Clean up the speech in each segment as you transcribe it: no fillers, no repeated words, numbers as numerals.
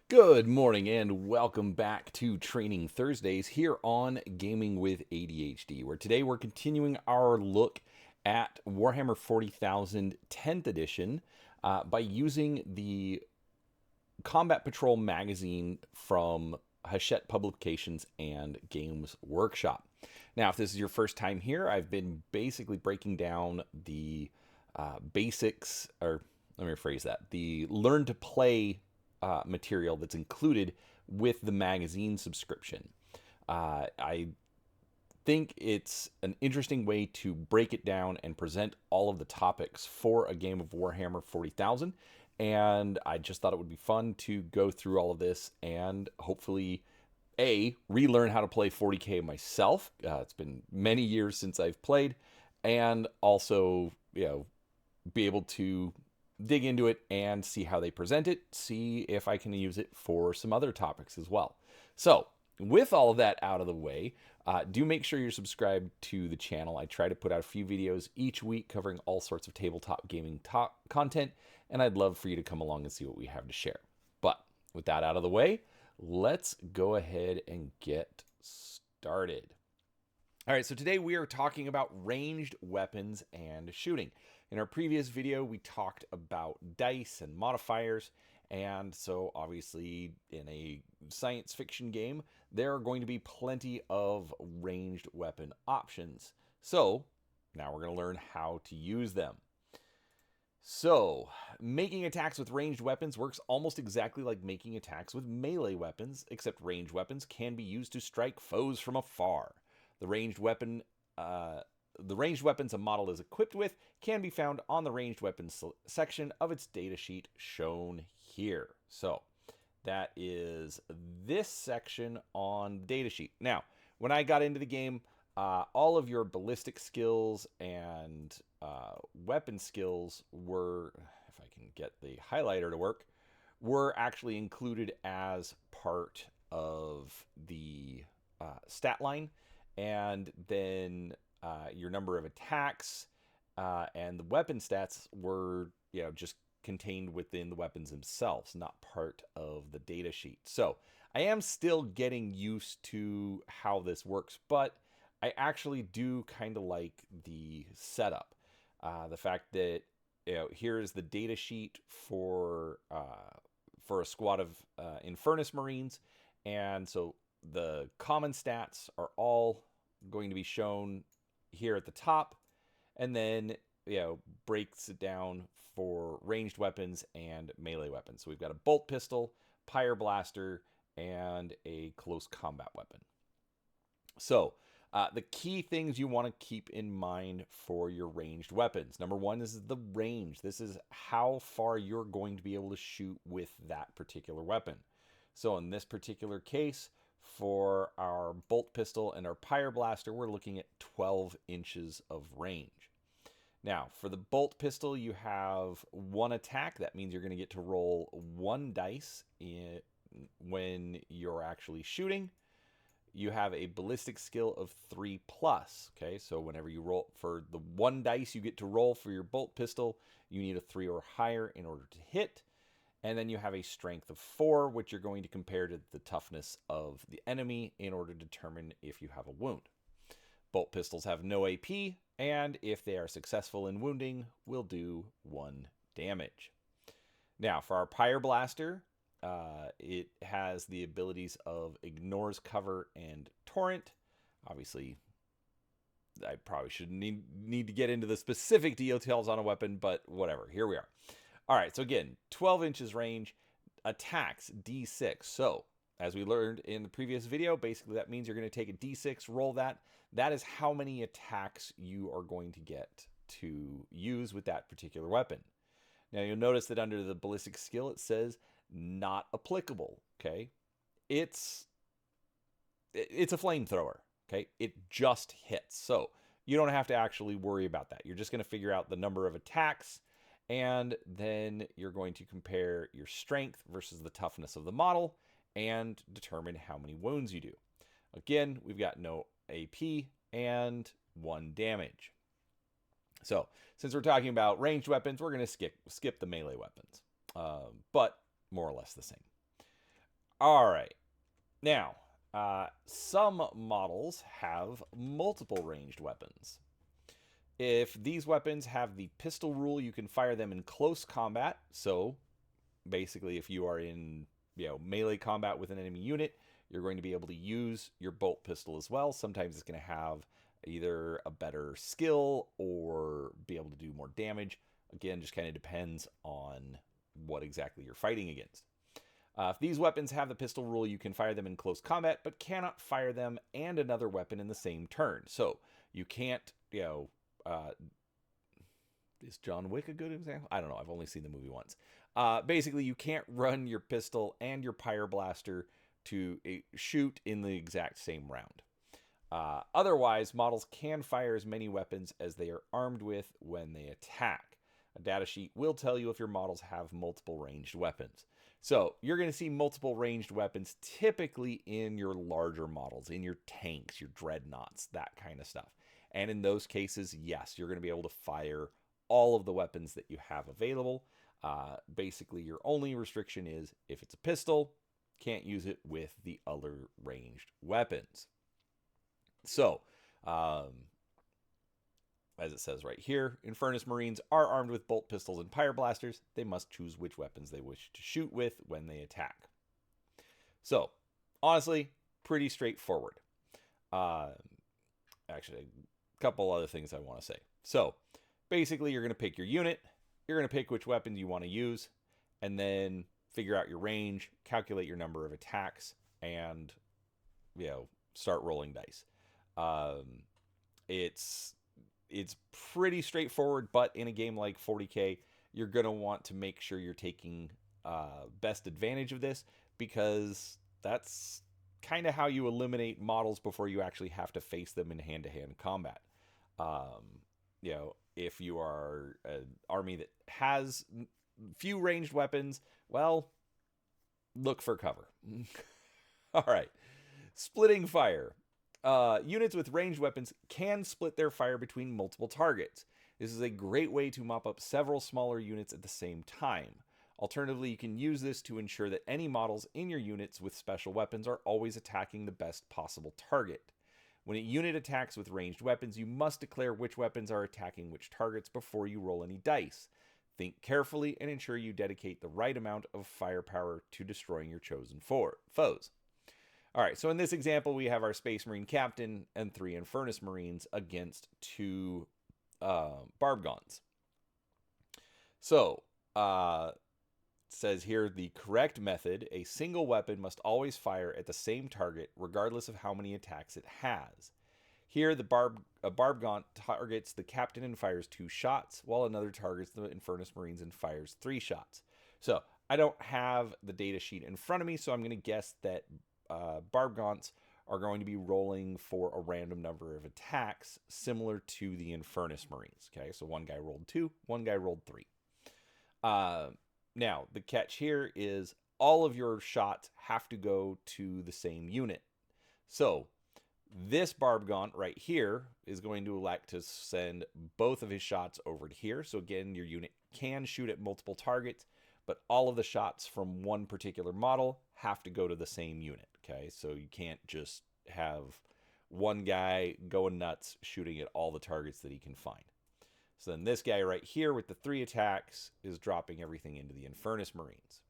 Good morning and welcome back to Training Thursdays here on Gaming with ADHD, where today we're continuing our look at Warhammer 40,000 10th edition by using the Combat Patrol magazine from Hachette Publications and Games Workshop. Now, if this is your first time here, I've been basically breaking down the basics, or let me rephrase that, the learn to play material that's included with the magazine subscription. I think it's an interesting way to break it down and present all of the topics for a game of Warhammer 40,000. And I just thought it would be fun to go through all of this and hopefully, relearn how to play 40K myself. It's been many years since I've played, and also, be able to dig into it and see how they present it, see if I can use it for some other topics as well. So, with all of that out of the way, do make sure you're subscribed to the channel. I try to put out a few videos each week covering all sorts of tabletop gaming content, and I'd love for you to come along and see what we have to share. But with that out of the way, let's go ahead and get started. All right, so today we are talking about ranged weapons and shooting. In our previous video, we talked about dice and modifiers, and so obviously in a science fiction game, there are going to be plenty of ranged weapon options. So now we're going to learn how to use them. So, making attacks with ranged weapons works almost exactly like making attacks with melee weapons, except ranged weapons can be used to strike foes from afar. The ranged weapons a model is equipped with can be found on the ranged weapons section of its datasheet shown here. So that is this section on the datasheet. Now, when I got into the game, all of your ballistic skills and weapon skills were, if I can get the highlighter to work, were actually included as part of the stat line. And then your number of attacks and the weapon stats were, just contained within the weapons themselves, not part of the data sheet. So I am still getting used to how this works, but I actually do kind of like the setup. The fact that here is the data sheet for a squad of Infernus Marines, and so the common stats are all going to be shown here at the top, and then breaks it down for ranged weapons and melee weapons. So we've got a bolt pistol, pyre blaster, and a close combat weapon. So the key things you want to keep in mind for your ranged weapons. Number one is the range. This is how far you're going to be able to shoot with that particular weapon. So in this particular case, for our bolt pistol and our pyre blaster, we're looking at 12 inches of range. Now, for the bolt pistol, you have one attack. That means you're going to get to roll one dice when you're actually shooting. You have a ballistic skill of 3+. Okay, so whenever you roll for the one dice you get to roll for your bolt pistol, you need a 3 or higher in order to hit. And then you have a strength of 4, which you're going to compare to the toughness of the enemy in order to determine if you have a wound. Bolt pistols have no AP, and if they are successful in wounding, will do 1 damage. Now, for our pyre blaster, it has the abilities of ignores cover and torrent. Obviously, I probably shouldn't need to get into the specific details on a weapon, but whatever. Here we are. All right, so again, 12 inches range, attacks D6. So, as we learned in the previous video, basically that means you're going to take a D6, roll that. That is how many attacks you are going to get to use with that particular weapon. Now, you'll notice that under the ballistic skill, it says not applicable, okay? It's a flamethrower, okay? It just hits. So, you don't have to actually worry about that. You're just going to figure out the number of attacks, and then you're going to compare your strength versus the toughness of the model and determine how many wounds you do. Again, we've got no AP and 1 damage. So, since we're talking about ranged weapons, we're going to skip the melee weapons, but more or less the same. All right. Now, some models have multiple ranged weapons. If these weapons have the pistol rule, you can fire them in close combat. So, basically, if you are in melee combat with an enemy unit, you're going to be able to use your bolt pistol as well. Sometimes it's going to have either a better skill or be able to do more damage. Again, just kind of depends on what exactly you're fighting against. If these weapons have the pistol rule, you can fire them in close combat, but cannot fire them and another weapon in the same turn. So you can't, is John Wick a good example? I don't know. I've only seen the movie once. Basically, you can't run your pistol and your pyreblaster to shoot in the exact same round. Otherwise, models can fire as many weapons as they are armed with when they attack. A datasheet will tell you if your models have multiple ranged weapons. So you're going to see multiple ranged weapons typically in your larger models, in your tanks, your dreadnoughts, that kind of stuff. And in those cases, yes, you're going to be able to fire all of the weapons that you have available. Basically, your only restriction is if it's a pistol, can't use it with the other ranged weapons. So, as it says right here, Infernus Marines are armed with bolt pistols and pyreblasters. They must choose which weapons they wish to shoot with when they attack. So, honestly, pretty straightforward. Actually, a couple other things I want to say. So, basically, you're going to pick your unit. You're going to pick which weapon you want to use, and then figure out your range, calculate your number of attacks, and start rolling dice. It's pretty straightforward, but in a game like 40K, you're going to want to make sure you're taking best advantage of this, because that's kind of how you eliminate models before you actually have to face them in hand-to-hand combat. If you are an army that has few ranged weapons, well, look for cover. All right. Splitting fire. Units with ranged weapons can split their fire between multiple targets. This is a great way to mop up several smaller units at the same time. Alternatively, you can use this to ensure that any models in your units with special weapons are always attacking the best possible target. When a unit attacks with ranged weapons, you must declare which weapons are attacking which targets before you roll any dice. Think carefully and ensure you dedicate the right amount of firepower to destroying your chosen foes. All right, so in this example, we have our Space Marine Captain and 3 Infernus Marines against 2 Barbgons. So, it says here, the correct method, a single weapon must always fire at the same target, regardless of how many attacks it has. Here, the Barbgon targets the Captain and fires 2 shots, while another targets the Infernus Marines and fires 3 shots. So, I don't have the data sheet in front of me, so I'm going to guess that Barbgons are going to be rolling for a random number of attacks, similar to the Infernus Marines. Okay, so one guy rolled 2, one guy rolled 3. Now, the catch here is all of your shots have to go to the same unit. So, this Barbgon right here is going to elect to send both of his shots over to here. So again, your unit can shoot at multiple targets, but all of the shots from one particular model have to go to the same unit. Okay, so you can't just have one guy going nuts shooting at all the targets that he can find. So then this guy right here with the 3 attacks is dropping everything into the Infernus Marines.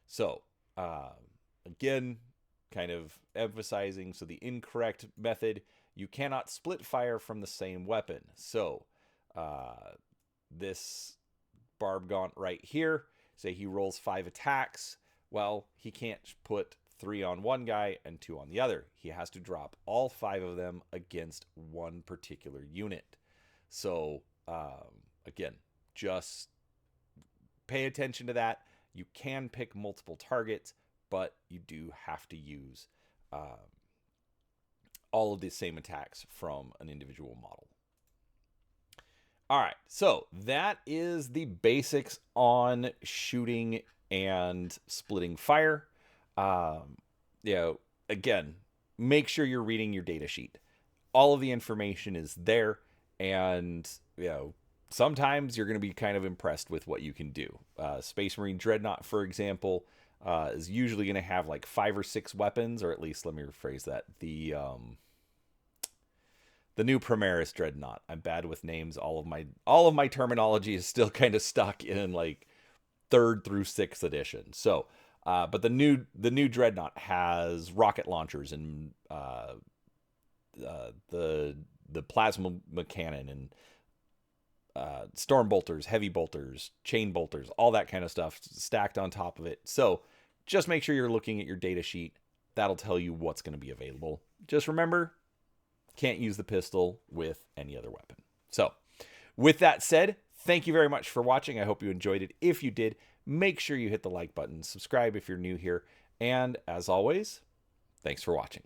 So, again, kind of emphasizing, so the incorrect method, you cannot split fire from the same weapon. So, this Barbgaunt right here, say he rolls 5 attacks, well, he can't put 3 on one guy and 2 on the other. He has to drop all 5 of them against one particular unit. So, again, just pay attention to that. You can pick multiple targets, but you do have to use all of the same attacks from an individual model. All right, so that is the basics on shooting and splitting fire. Again, make sure you're reading your data sheet. All of the information is there, and sometimes you're going to be kind of impressed with what you can do. Space Marine Dreadnought, for example, is usually going to have like 5 or 6 weapons, or at least, let me rephrase that. The new Primaris Dreadnought. I'm bad with names. All of my terminology is still kind of stuck in like 3rd through 6th edition. So, but the new Dreadnought has rocket launchers and the plasma cannon and storm bolters, heavy bolters, chain bolters, all that kind of stuff stacked on top of it. So just make sure you're looking at your data sheet. That'll tell you what's going to be available. Just remember, can't use the pistol with any other weapon. So with that said, thank you very much for watching. I hope you enjoyed it. If you did, make sure you hit the like button, subscribe if you're new here, and as always, thanks for watching.